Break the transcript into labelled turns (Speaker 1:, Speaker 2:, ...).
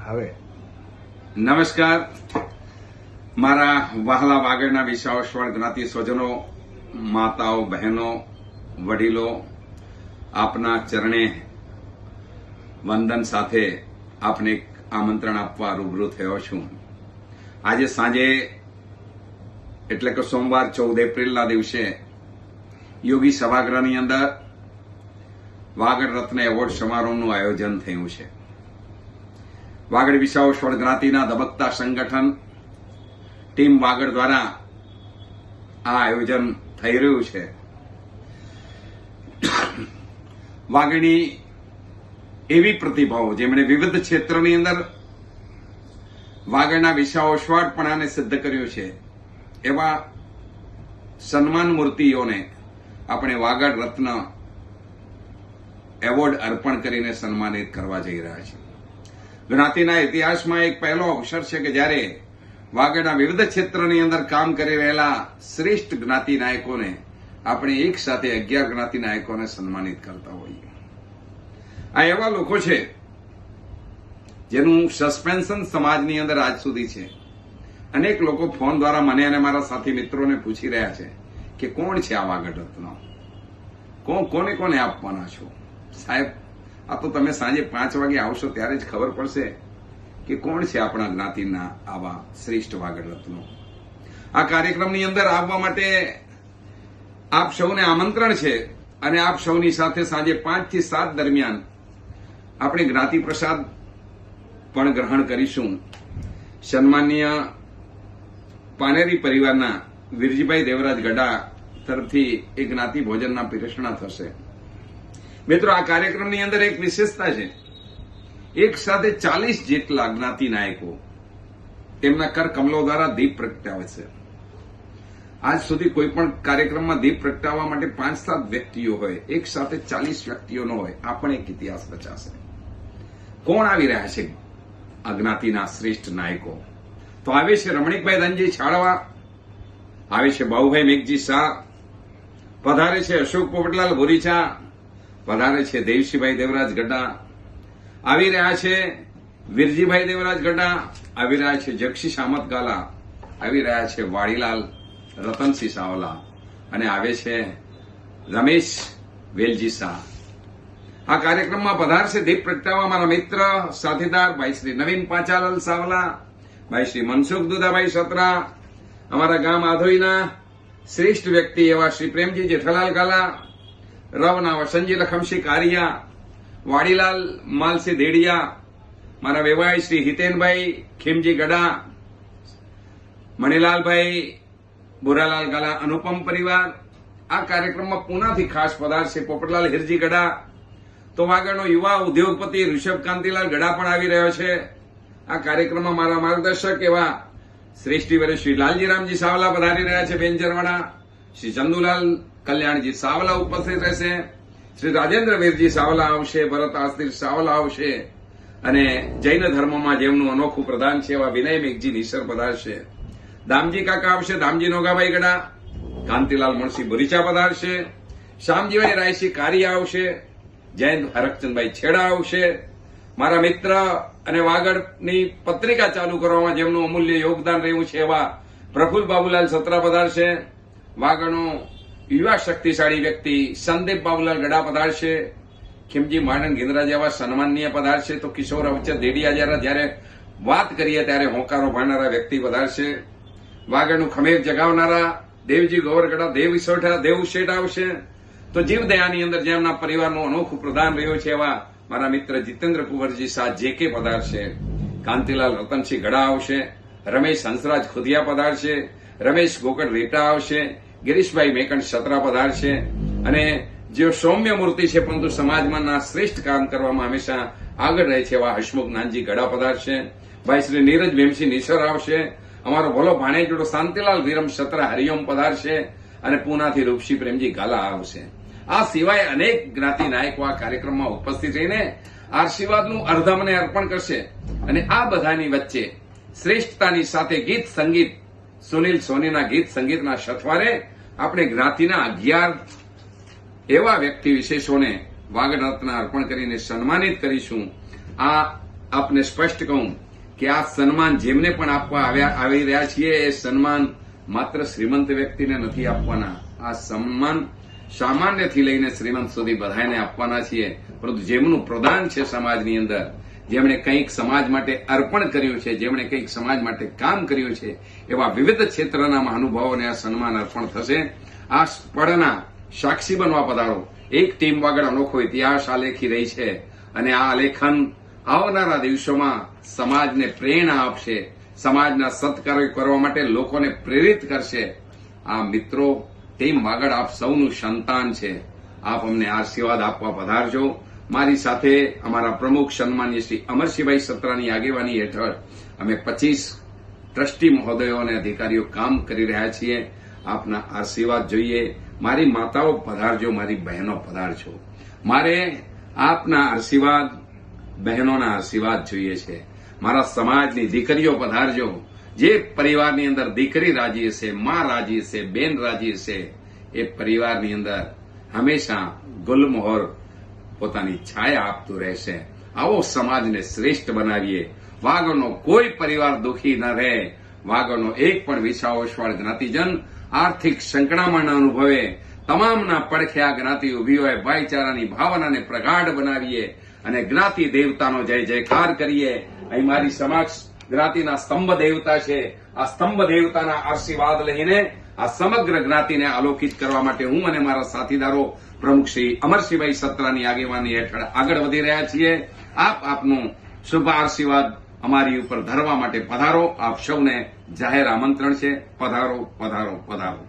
Speaker 1: હવે
Speaker 2: નમસ્કાર મારા વહાલા વાગડના વિશાળ જ્ઞાતિ સ્વજનો, માતાઓ, બહેનો, વડીલો, આપના ચરણે વંદન સાથે આપને એક આમંત્રણ આપવા રૂબરૂ થયો છું. આજે સાંજે એટલે કે સોમવાર 14 એપ્રિલના દિવસે યોગી સભાગૃહની અંદર વાગડ રત્ન એવોર્ડ સમારોહનું આયોજન થયું છે. વાગડ વિસાવસ્વળ જ્ઞાતિના ધબકતા સંગઠન ટીમ વાગડ દ્વારા આ આયોજન થઈ રહ્યું છે. વાગડની એવી પ્રતિભાઓ જેમણે વિવિધ ક્ષેત્રની અંદર વાગડના વિસાવસ્વળપણાને સિદ્ધ કર્યું છે, એવા સન્માન મૂર્તિઓને આપણે વાગડ રત્ન એવોર્ડ અર્પણ કરીને સન્માનિત કરવા જઈ રહ્યા છીએ. જ્ઞાતિના ઇતિહાસમાં એક પહેલો અવસર છે કે જ્યારે વાગડના વિવિધ ક્ષેત્રની અંદર કામ કરી રહેલા શ્રેષ્ઠ જ્ઞાતિ નાયકોને આપણે એક સાથે 11 જ્ઞાતિ નાયકોને સન્માનિત કરતા હોઈએ. આ એવા લોકો છે જેનું સસ્પેન્શન સમાજની અંદર આજ સુધી છે. અનેક લોકો ફોન દ્વારા મને અને મારા સાથી મિત્રોને પૂછી રહ્યા છે કે કોણ છે આ વાગડ રત્ન, કોને કોને આપવાના છો? સાહેબ, આ તો તમે સાંજે 5 વાગે આવશો ત્યારે જ ખબર પડશે કે કોણ છે આપણા જ્ઞાતિના આવા શ્રેષ્ઠ વાગડ રત્નો. આ કાર્યક્રમની અંદર આવવા માટે આપ સૌને આમંત્રણ છે અને આપ સૌની સાથે સાંજે 5 થી 7 દરમિયાન આપણે જ્ઞાતિ પ્રસાદ પણ ગ્રહણ કરીશું. સન્માનીય પાનેરી પરિવારના વીરજીભાઈ દેવરાજ ગઢા તરફથી એક જ્ઞાતિ ભોજનના પીરસણા થશે. મિત્રો, આ કાર્યક્રમની અંદર એક વિશેષતા છે. એક સાથે 40 જેટલા જ્ઞાતિ નાયકો તેમના કર કમલો દ્વારા દીપ પ્રગટાવે છે. આજ સુધી કોઈ પણ કાર્યક્રમમાં દીપ પ્રગટાવવા માટે 5-7 વ્યક્તિઓ હોય, એક સાથે 40 વ્યક્તિઓનો હોય. આ પણ એક ઇતિહાસ રચાશે. કોણ આવી રહ્યા છે આ જ્ઞાતિના શ્રેષ્ઠ નાયકો? તો આવે છે રમણીકભાઈ ધનજી છાળવા, આવે છે બાબુભાઈ મેઘજી શાહ, પધારે છે અશોક પોપટલાલ ભોરીચા, પધારે છે દેવશીભાઈ દેવરાજ ગઢા, આવી રહ્યા છે વીરજીભાઈ દેવરાજ ગઢા, આવી રહ્યા છે જક્ષી સામત ગાલા, આવી રહ્યા છે વાડીલાલ રતનસિંહ સાવલા અને આવે છે રમેશ વેલજી શાહ. આ કાર્યક્રમમાં પધારશે દીપ પ્રગટાવવા મારા મિત્ર સાથીદાર ભાઈ શ્રી નવીન પાંચાલાલ સાવલા, ભાઈ શ્રી મનસુખ દુદાભાઈ સત્રા, અમારા ગામ આધોઈના શ્રેષ્ઠ વ્યક્તિ એવા શ્રી પ્રેમજી જેઠાલાલ ગાલા, રવના વસંતજી લખમસિંહ કારિયા, વાડીલાલ માલસિંહ દેડિયા, મારા વેવાઈ શ્રી હિતેનભાઈ ખીમજી ગડા, મણીલાલભાઈ બુરાલાલ ગાલા અનુપમ પરિવાર. આ કાર્યક્રમમાં પૂનાથી ખાસ પધારશે પોપટલાલ હિરજી ગડા. તો વાગડનો યુવા ઉદ્યોગપતિ ઋષભ કાંતિલાલ ગડા પણ આવી રહ્યો છે. આ કાર્યક્રમમાં મારા માર્ગદર્શક એવા શ્રેષ્ઠી શ્રી લાલજી રામજી સાવલા પધારી રહ્યા છે બેનચરવાડા, શ્રી ચંદુલાલ કલ્યાણજી સાવલા ઉપસ્થિત રહેશે, શ્રી રાજેન્દ્ર વીરજી સાવલા આવશે, ભરત આસ્તિર સાવલા આવશે અને જૈન ધર્મમાં જેમનું અનોખું પ્રદાન છે એવા વિનય મેઘજી નિસર પધારશે, દામજી કાકા આવશે, દામજી નોગાભાઈ ગડા, કાંતિલાલ મણસી બોરીચા પધારશે, શ્યામજીભાઈ રાયસી કારિયા આવશે, જૈન હરકચંદભાઈ છેડા આવશે, મારા મિત્ર અને વાગડની પત્રિકા ચાલુ કરવામાં જેમનું અમૂલ્ય યોગદાન રહ્યું છે એવા પ્રફુલ્લ બાબુલાલ સત્રા પધારશે, વાગડનો યુવા શક્તિશાળી વ્યક્તિ સંદીપ બાબુલાલ ગડા પધારશે, ખીમજી માણન ગિંદરા જેવા સન્માનીય પધારશે, તો કિશોર અવચર દેડિયા જ્યારે વાત કરીએ ત્યારે હોંકારો ભરનારા વ્યક્તિ પધારશે, વાગડનું ખમેર જગાવનારા દેવજી ગોવરગડા દેવશેઠ આવશે, તો જીવદયાની અંદર જેમના પરિવારનું અનોખું પ્રદાન રહ્યું છે એવા મારા મિત્ર જીતેન્દ્ર કુંવરજી શાહ જેકે પધારશે, કાંતિલાલ રતનસિંહ ગડા આવશે, રમેશ હંસરાજ ખુદિયા પધારશે, રમેશ ગોકળ રેટા આવશે, ગિરીશભાઈ મેકણ સત્રા પધારશે અને જેઓ સૌમ્ય મૂર્તિ છે પરંતુ સમાજમાં શ્રેષ્ઠ કામ કરવામાં હંમેશા આગળ રહે છે એવા હસમુખ નાનજી ગડા પધારશે, ભાઈ શ્રી નીરજ ભીમસિંહ નિસર આવશે, અમારો ભલો ભાણેજોડો શાંતિલાલ વિરમ સત્રા હરિઓમ પધારશે અને પૂનાથી રૂપસી પ્રેમજી ગાલા આવશે. આ સિવાય અનેક જ્ઞાતિ નાયકો આ કાર્યક્રમમાં ઉપસ્થિત રહીને આશીર્વાદનું અર્ધમને અર્પણ કરશે અને આ બધાની વચ્ચે શ્રેષ્ઠતાની સાથે ગીત સંગીત સુનિલ સોનીના ગીત સંગીતના સથવારે આપણે જ્ઞાતિના 11 એવા વ્યક્તિ વિશેષોને વાગડ રત્ન અર્પણ કરીને સન્માનિત કરીશું. આ આપને સ્પષ્ટ કહું કે આ સન્માન જેમને પણ આપવા આવી રહ્યા છીએ એ સન્માન માત્ર શ્રીમંત વ્યક્તિને નથી આપવાના. આ સન્માન સામાન્યથી લઈને શ્રીમંત સુધી બધાને આપવાના છીએ. પરંતુ જેમનું પ્રદાન છે સમાજની અંદર, જેમણે કંઈક સમાજ માટે અર્પણ કર્યું છે, જેમણે કંઈક સમાજ માટે કામ કર્યું છે, એવા વિવિધ ક્ષેત્રના મહાનુભાવોને આ સન્માન અર્પણ થશે. આ પળના સાક્ષી બનવા પધારો. એક ટીમ આગળ અનોખો ઇતિહાસ આલેખી રહી છે અને આ આલેખન આવનારા દિવસોમાં સમાજને પ્રેરણા આપશે, સમાજના સત્કાર્યો કરવા માટે લોકોને પ્રેરિત કરશે. આ મિત્રો ટીમ આગળ આપ સૌનું સંતાન છે. આપ અમને આશીર્વાદ આપવા પધારજો. મારી સાથે અમારા પ્રમુખ સન્માનીય શ્રી અમરસિંહભાઈ સત્રાની આગેવાની હેઠળ અમે 25 ટ્રસ્ટી મહોદયો અને અધિકારીઓ કામ કરી રહ્યા છીએ. આપના આશીર્વાદ જોઈએ. મારી માતાઓ પધારજો, મારી બહેનો પધારજો. મારે આપના આશીર્વાદ, બહેનોના આશીર્વાદ જોઈએ છે. મારા સમાજની દીકરીઓ પધારજો. જે પરિવારની અંદર દીકરી રાજી હશે, માં રાજી હશે, બેન રાજી હશે, એ પરિવારની અંદર હંમેશા ગુલમોહર પોતાની છાયા આપતું રહેશે. આવો સમાજને શ્રેષ્ઠ બનાવીએ. વાગડનો કોઈ પરિવાર દુઃખી ન રહે. વાગડનો એક પણ વિસાવસવાળ જ્ઞાતિજન આર્થિક સંકળામણ અનુભવે. તમામના પડખે આ જ્ઞાતિ ઉભી હોય. ભાઈચારાની ભાવનાને પ્રગાઢ બનાવીએ અને જ્ઞાતિ દેવતાનો જય જયકાર કરીએ. અહીં મારી સમક્ષ જ્ઞાતિના સ્તંભ દેવતા છે. આ સ્તંભ દેવતાના આશીર્વાદ લઈને આ સમગ્ર જ્ઞાતિને આલોકિત કરવા માટે હું અને મારા સાથીદારો પ્રમુખ શ્રી અમરસિંહભાઈ સત્રાની આગેવાની હેઠળ આગળ વધી રહ્યા છીએ. આપનું શુભ આશીર્વાદ અમારી ઉપર ધરવા માટે પધારો. આપ સૌને જાહેર આમંત્રણ છે. પધારો, પધારો, પધારો.